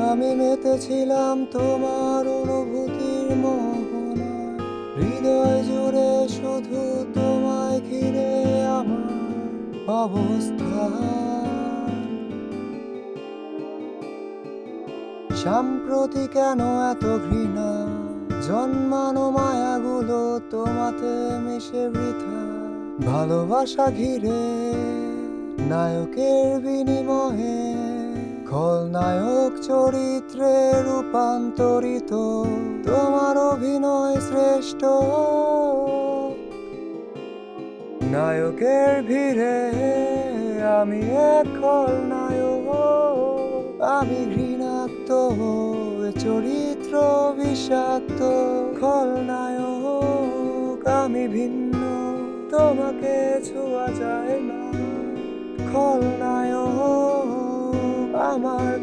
আমি মেতেছিলাম তোমার অনুভূতির মোহনায়, হৃদয় জুড়ে শুধু তোমায় ঘিরে আমার অবস্থান। সাম্প্রতি কেন এত ঘৃণা, জন্মানো মায়াগুলো তোমাতে মিশে বৃথা। ভালোবাসা ঘিরে নায়কের বিনিময়ে খলনায়ক চরিত্রে রূপান্তরিত, তোমার অভিনয় শ্রেষ্ঠ। নায়কের ভিড়ে আমি এক খলনায়ক, আমি ঘৃণাক্ত চরিত্র বিষাক্ত খলনায়ক। আমি ভিন্ন, তোমাকে ছোঁয়া যায় না খলনায়ক আমার